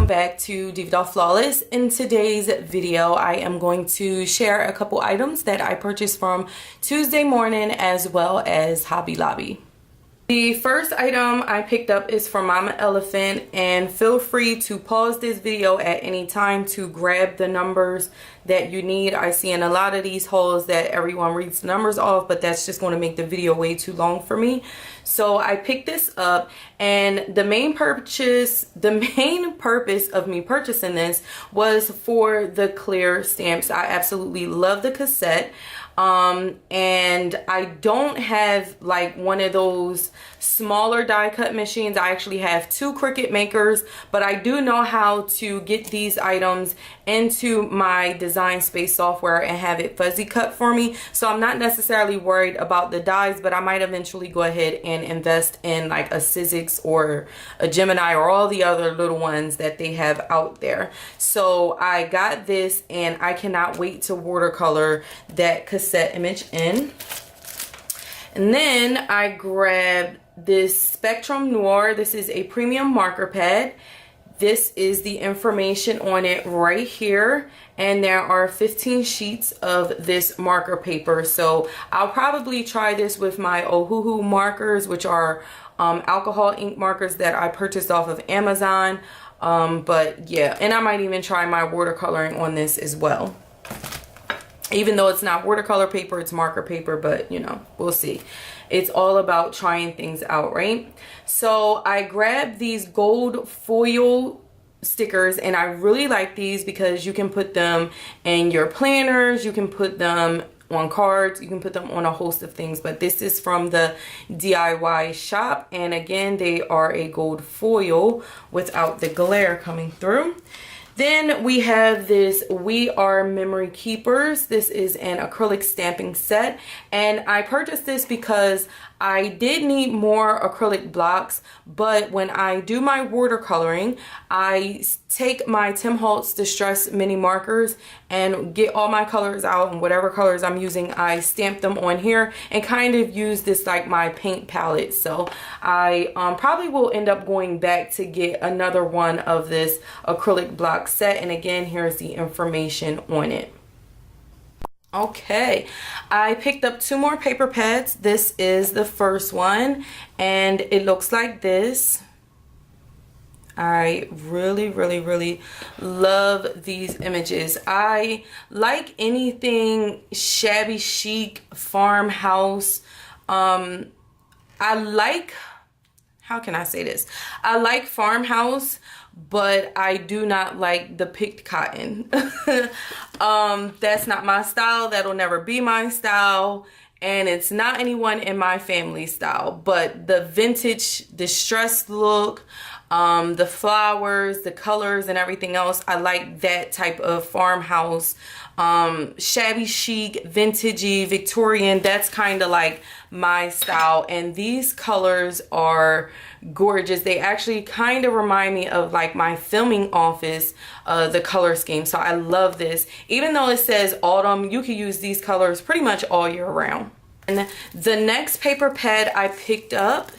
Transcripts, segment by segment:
welcome back to DivaDollFlawless. In today's video, I am going to share a couple items that I purchased from Tuesday Morning as well as Hobby Lobby. The first item I picked up is from Mama Elephant, and feel free to pause this video at any time to grab the numbers that you need. I see in a lot of these hauls that everyone reads the numbers off, but that's just going to make the video way too long for me. So I picked this up, and the main purpose of me purchasing this was for the clear stamps. I absolutely love the cassette. And I don't have like one of those smaller die cut machines. I actually have two Cricut makers, but I do know how to get these items into my Design Space software and have it fuzzy cut for me. So I'm not necessarily worried about the dies, but I might eventually go ahead and invest in like a Sizzix or a Gemini or all the other little ones that they have out there. So I got this, and I cannot wait to watercolor that cassette image in. And then I grabbed this Spectrum Noir. This is a premium marker pad. This is the information on it right here, and there are 15 sheets of this marker paper. So I'll probably try this with my Ohuhu markers, which are alcohol ink markers that I purchased off of Amazon. But yeah, and I might even try my watercoloring on this as well. Even though it's not watercolor paper, it's marker paper, but you know, we'll see. It's all about trying things out, right? So I grabbed these gold foil stickers, and I really like these because you can put them in your planners, you can put them on cards, you can put them on a host of things. But this is from the DIY shop, and again, they are a gold foil without the glare coming through. Then we have this We Are Memory Keepers. This is an acrylic stamping set, and I purchased this because I did need more acrylic blocks, but when I do my watercoloring, I take my Tim Holtz Distress mini markers and get all my colors out, and whatever colors I'm using, I stamp them on here and kind of use this like my paint palette. So I probably will end up going back to get another one of this acrylic block set, and again, here's the information on it. Okay, I picked up two more paper pads. This is the first one, and it looks like this. I really love these images. I like anything shabby chic, farmhouse. I like, how can I say this? I like farmhouse, but I do not like the picked cotton. That's not my style. That'll never be my style, and it's not anyone in my family style. But the vintage distressed look, the flowers, the colors, and everything else, I like that type of farmhouse, shabby chic, vintagey, Victorian. That's kind of like my style, and these colors are gorgeous. They actually kind of remind me of like my filming office, the color scheme. So I love this. Even though it says autumn, you can use these colors pretty much all year round. And the next paper pad I picked up,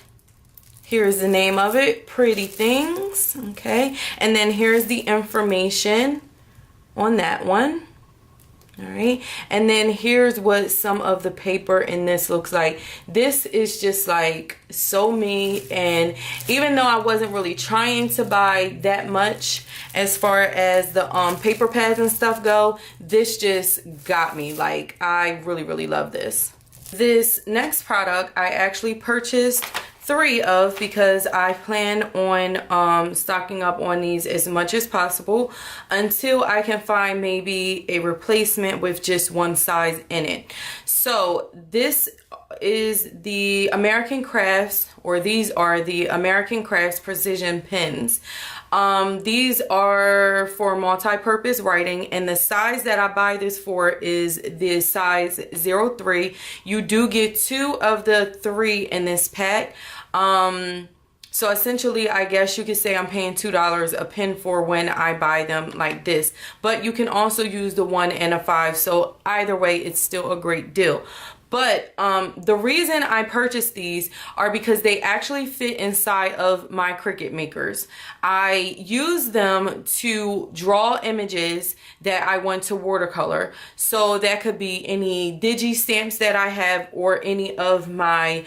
here's the name of it, Pretty Things. Okay, and then here's the information on that one. All right, and then here's what some of the paper in this looks like. This is just like so me, and even though I wasn't really trying to buy that much as far as the paper pads and stuff go, this just got me. Like, I really love this. This next product I actually purchased 3 of because I plan on stocking up on these as much as possible until I can find maybe a replacement with just one size in it. So this is the American Crafts, or these are the American Crafts Precision Pens. These are for multi-purpose writing, and the size that I buy this for is the size 03. You do get 2 of the 3 in this pack. So essentially, I guess you could say I'm paying $2 a pen for when I buy them like this. But you can also use the 1 and a 5. So either way, it's still a great deal. But the reason I purchased these are because they actually fit inside of my Cricut makers. I use them to draw images that I want to watercolor. So that could be any digi stamps that I have, or any of my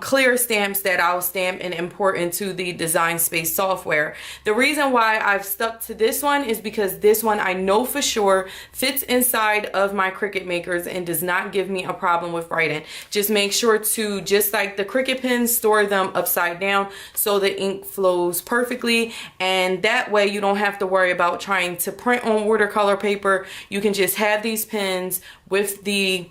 clear stamps that I'll stamp and import into the Design Space software. The reason why I've stuck to this one is because this one I know for sure fits inside of my Cricut makers and does not give me a problem with writing. Just make sure to, just like the Cricut pens, store them upside down so the ink flows perfectly, and that way you don't have to worry about trying to print on watercolor paper. You can just have these pens with the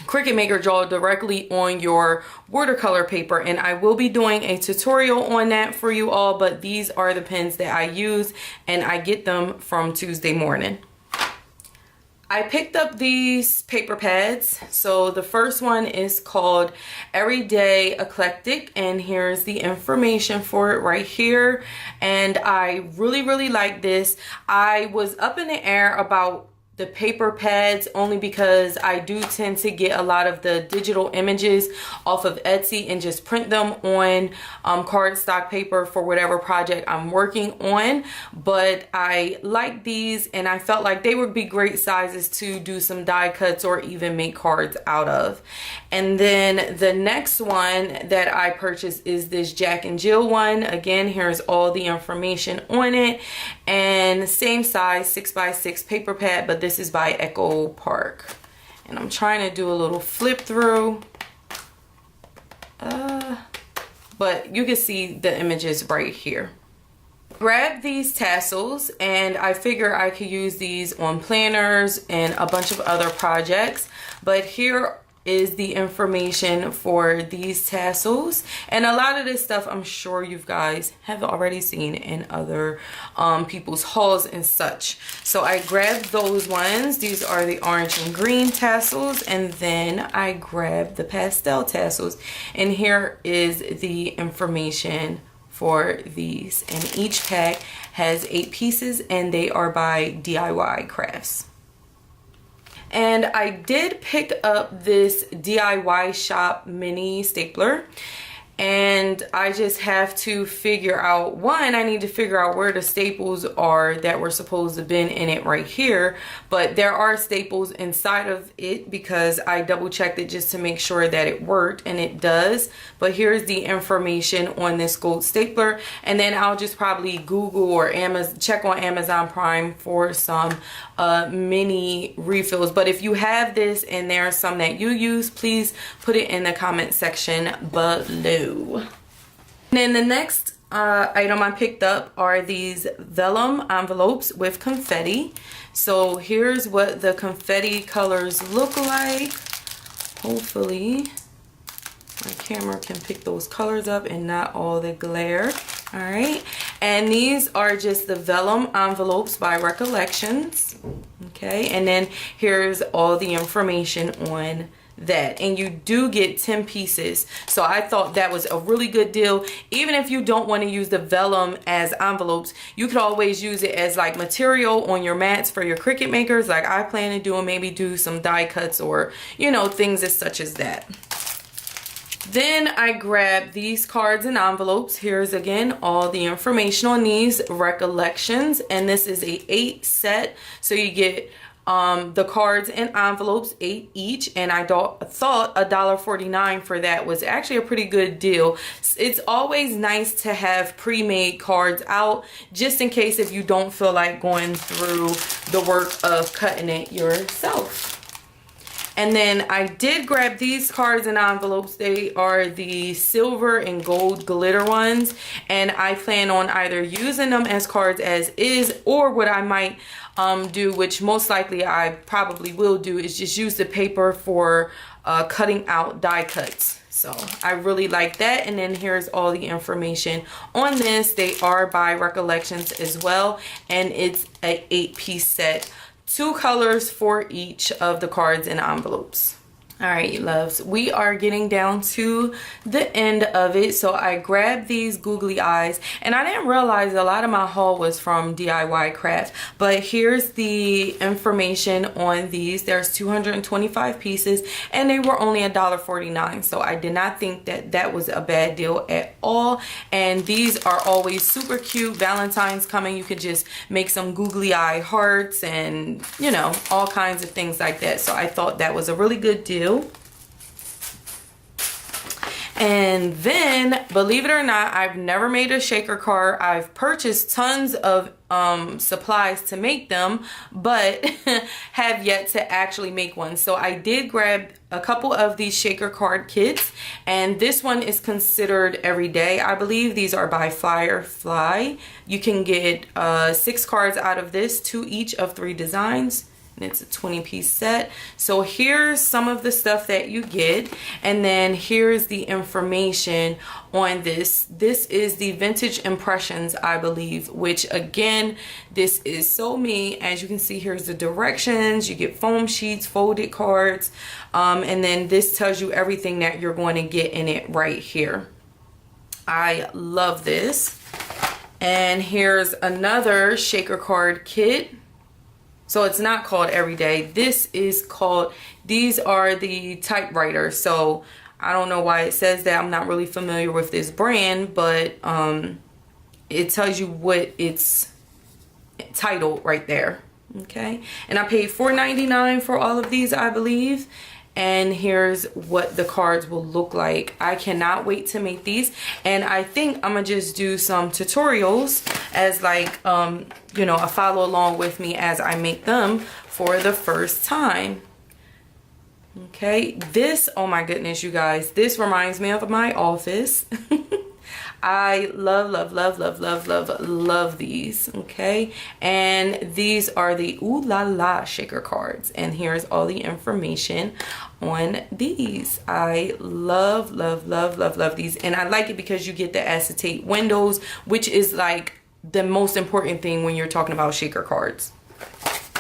Cricut Maker draw directly on your watercolor paper, and I will be doing a tutorial on that for you all, but these are the pens that I use, and I get them from Tuesday Morning. I picked up these paper pads. So the first one is called Everyday Eclectic, and here's the information for it right here. And I really like this. I was up in the air about the paper pads only because I do tend to get a lot of the digital images off of Etsy and just print them on cardstock paper for whatever project I'm working on. But I like these, and I felt like they would be great sizes to do some die cuts or even make cards out of. And then the next one that I purchased is this Jack and Jill one. Again, here's all the information on it, and same size 6x6 paper pad, but this is by Echo Park. And I'm trying to do a little flip through, but you can see the images right here. Grab these tassels, and I figure I could use these on planners and a bunch of other projects, but here is the information for these tassels, and a lot of this stuff I'm sure you guys have already seen in other people's hauls and such. So I grabbed those ones. These are the orange and green tassels, and then I grabbed the pastel tassels, and here is the information for these, and each pack has 8 pieces, and they are by DIY Crafts. And I did pick up this DIY Shop mini stapler, and I just have to figure out, one, I need to figure out where the staples are that were supposed to have been in it right here, but there are staples inside of it because I double checked it just to make sure that it worked, and it does. But here's the information on this gold stapler, and then I'll just probably Google or check on Amazon Prime for some mini refills. But if you have this and there are some that you use, please put it in the comment section below. And then the next item I picked up are these Vellum envelopes with confetti. So here's what the confetti colors look like. Hopefully my camera can pick those colors up and not all the glare. All right, and these are just the Vellum envelopes by Recollections. Okay, and then here's all the information on that, and you do get 10 pieces, so I thought that was a really good deal. Even if you don't want to use the vellum as envelopes, you could always use it as like material on your mats for your Cricut makers, like I plan to do, and maybe do some die cuts or, you know, things as such as that. Then I grabbed these cards and envelopes. Here's again all the information on these Recollections, and this is a 8 set, so you get the cards and envelopes 8 each, and I thought $1.49 for that was actually a pretty good deal. It's always nice to have pre-made cards out, just in case if you don't feel like going through the work of cutting it yourself. And then I did grab these cards and envelopes. They are the silver and gold glitter ones, and I plan on either using them as cards as is, or what I might do, which most likely I probably will do, is just use the paper for cutting out die cuts. So I really like that. And then here's all the information on this. They are by Recollections as well, and it's an 8-piece set, 2 colors for each of the cards and envelopes. All right, you loves, we are getting down to the end of it. So I grabbed these googly eyes, and I didn't realize a lot of my haul was from DIY Craft, but here's the information on these. There's 225 pieces and they were only $1.49. So I did not think that that was a bad deal at all. And these are always super cute. Valentine's coming, you could just make some googly eye hearts and, you know, all kinds of things like that. So I thought that was a really good deal. And then, believe it or not, I've never made a shaker card. I've purchased tons of supplies to make them, but have yet to actually make one. So I did grab a couple of these shaker card kits, and this one is considered everyday. I believe these are by Firefly. You can get 6 cards out of this, 2 each of 3 designs. It's a 20-piece set. So here's some of the stuff that you get, and then here's the information on this. This is the Vintage Impressions, I believe, which again, this is so me. As you can see, here's the directions. You get foam sheets, folded cards, and then this tells you everything that you're going to get in it right here. I love this. And here's another shaker card kit. So it's not called Everyday. This is called, these are the typewriters. So I don't know why it says that. I'm not really familiar with this brand, but it tells you what it's titled right there. Okay. And I paid $4.99 for all of these, I believe. And here's what the cards will look like. I cannot wait to make these, and I think I'm gonna just do some tutorials as like you know, a follow along with me as I make them for the first time. Okay, this, oh my goodness, you guys, this reminds me of my office. I love these. Okay, and these are the Ooh La La shaker cards, and here's all the information on these. I love these, and I like it because you get the acetate windows, which is like the most important thing when you're talking about shaker cards.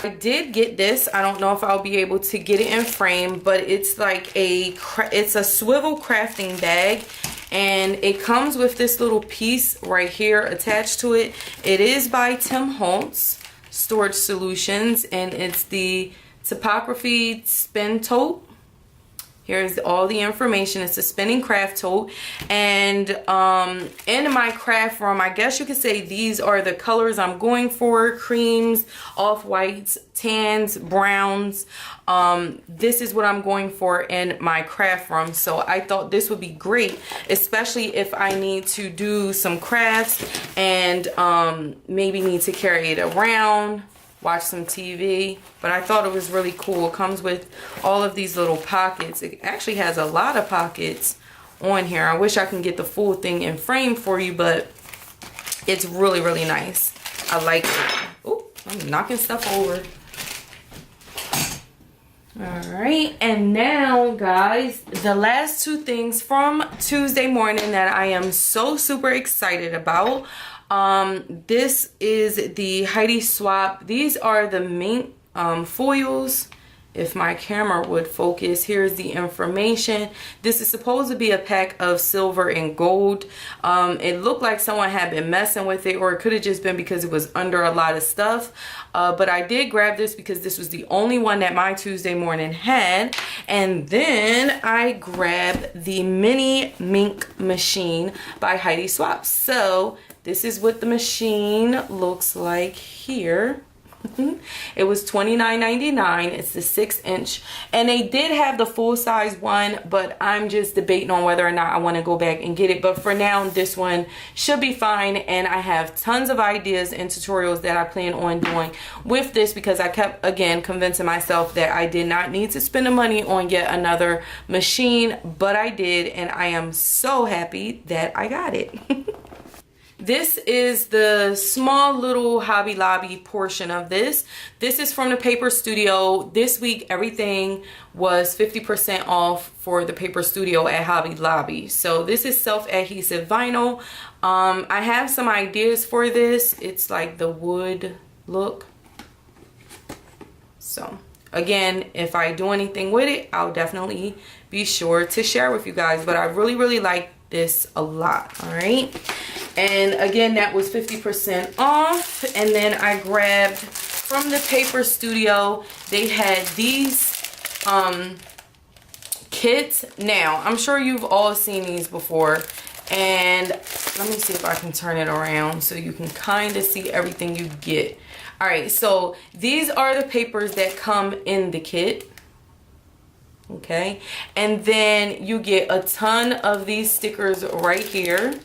I did get this. I don't know if I'll be able to get it in frame, but it's like it's a swivel crafting bag, and it comes with this little piece right here attached to it. It is by Holtz Storage Solutions, and it's the typography spin tote. Here's all the information. It's a spinning craft tote, and in my craft room, I guess you could say these are the colors I'm going for: creams, off-whites, tans, browns. This is what I'm going for in my craft room, so I thought this would be great, especially if I need to do some crafts and maybe need to carry it around, watch some TV. But I thought it was really cool. It comes with all of these little pockets. It actually has a lot of pockets on here. I wish I can get the full thing in frame for you, but it's really nice. I like it. Oh, I'm knocking stuff over. All right, and now guys, the last 2 things from Tuesday morning that I am so super excited about. This is the Heidi Swap. These are the mink foils. If my camera would focus, here's the information. This is supposed to be a pack of silver and gold. It looked like someone had been messing with it, or it could have just been because it was under a lot of stuff. But I did grab this because this was the only one that my Tuesday morning had. And then I grabbed the mini mink machine by Heidi Swap. So this is what the machine looks like here. It was $29.99. It's the 6-inch, and they did have the full-size one, but I'm just debating on whether or not I want to go back and get it. But for now, this one should be fine, and I have tons of ideas and tutorials that I plan on doing with this, because I kept again convincing myself that I did not need to spend the money on yet another machine, but I did, and I am so happy that I got it. This is the small little Hobby Lobby portion of this. This is from the Paper Studio. This week, everything was 50% off for the Paper Studio at Hobby Lobby. So this is self-adhesive vinyl. I have some ideas for this. It's like the wood look. So Again, if I do anything with it, I'll definitely be sure to share with you guys. But I really like this a lot. All right. And again, that was 50% off. And then I grabbed from the Paper Studio, they had these kits. Now, I'm sure you've all seen these before. And let me see if I can turn it around so you can kind of see everything you get. All right, so these are the papers that come in the kit. Okay, and then you get a ton of these stickers right here,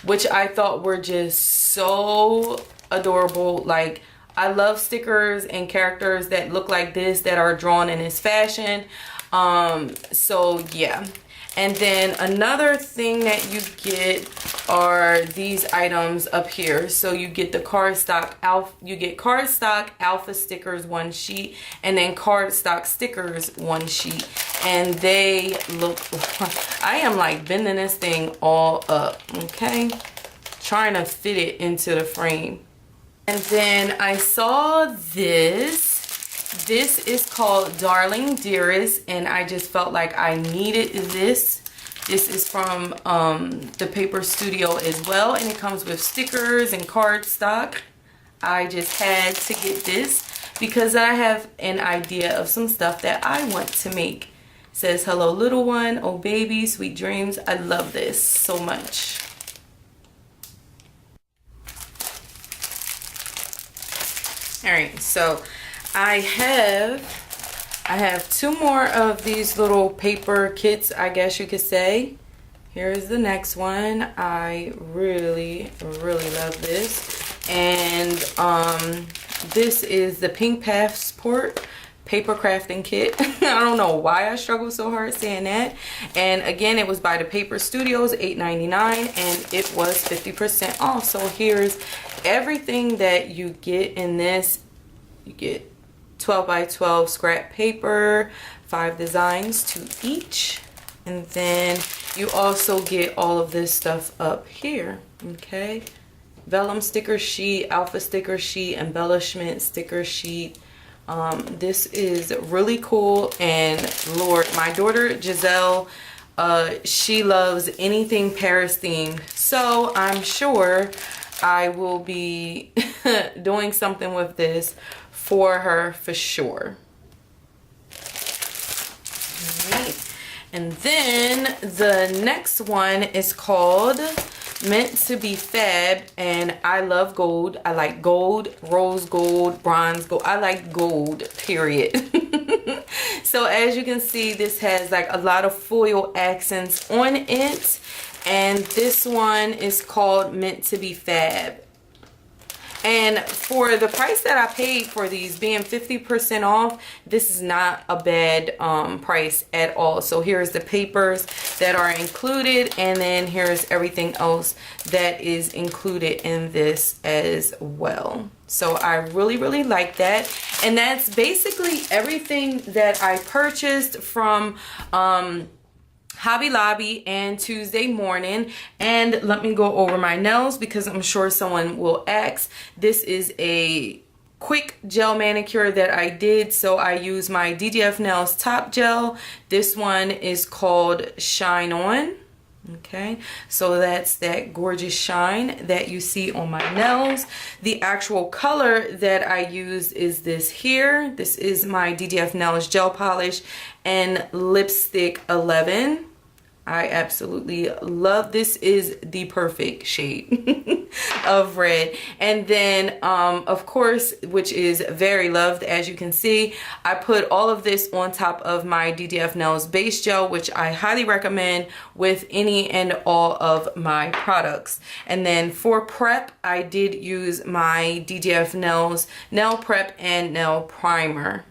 which I thought were just so adorable. Like, I love stickers and characters that look like this, that are drawn in this fashion. So yeah. And then another thing that you get are these items up here. So you get the cardstock alpha, you get cardstock alpha stickers, one sheet, and then cardstock stickers, one sheet. And they look, I am like bending this thing all up, okay? Trying to fit it into the frame. And then I saw this. This is called Darling Dearest, and I just felt like I needed this. This is from the Paper Studio as well, and it comes with stickers and cardstock. I just had to get this because I have an idea of some stuff that I want to make. It says, hello little one, oh baby, sweet dreams. I love this so much. All right, so I have two more of these little paper kits, I guess you could say. Here's the next one. I really love this. And this is the Pink Passport paper crafting kit. I don't know why I struggle so hard saying that. And again, it was by the Paper Studios, $8.99, and it was 50% off. So here's everything that you get in this. You get 12 by 12 scrap paper, 5 designs to each, and then you also get all of this stuff up here. Okay, vellum sticker sheet, alpha sticker sheet, embellishment sticker sheet. This is really cool, and Lord, my daughter Giselle, she loves anything Paris themed, so I'm sure I will be doing something with this for her for sure. All right. And then the next one is called Meant to Be Fab, and I love gold. I like gold, rose gold, bronze gold. I like gold, period. So as you can see, this has like a lot of foil accents on it, and this one is called Meant to Be Fab. And for the price that I paid for these, being 50% off, this is not a bad price at all. So here's the papers that are included, and then here's everything else that is included in this as well. So I really like that. And that's basically everything that I purchased from Hobby Lobby and Tuesday Morning. And let me go over my nails because I'm sure someone will ask. This is a quick gel manicure that I did, so I use my DDF Nails Top Gel. This one is called Shine On. Okay, so that's that gorgeous shine that you see on my nails. The actual color that I used is this here. This is my DDF Nails Gel Polish and Lipstick 11. I absolutely love this. Is the perfect shade of red. And then of course, which is very loved, as you can see, I put all of this on top of my DDF Nails base gel, which I highly recommend with any and all of my products. And then for prep, I did use my DDF Nails nail prep and nail primer.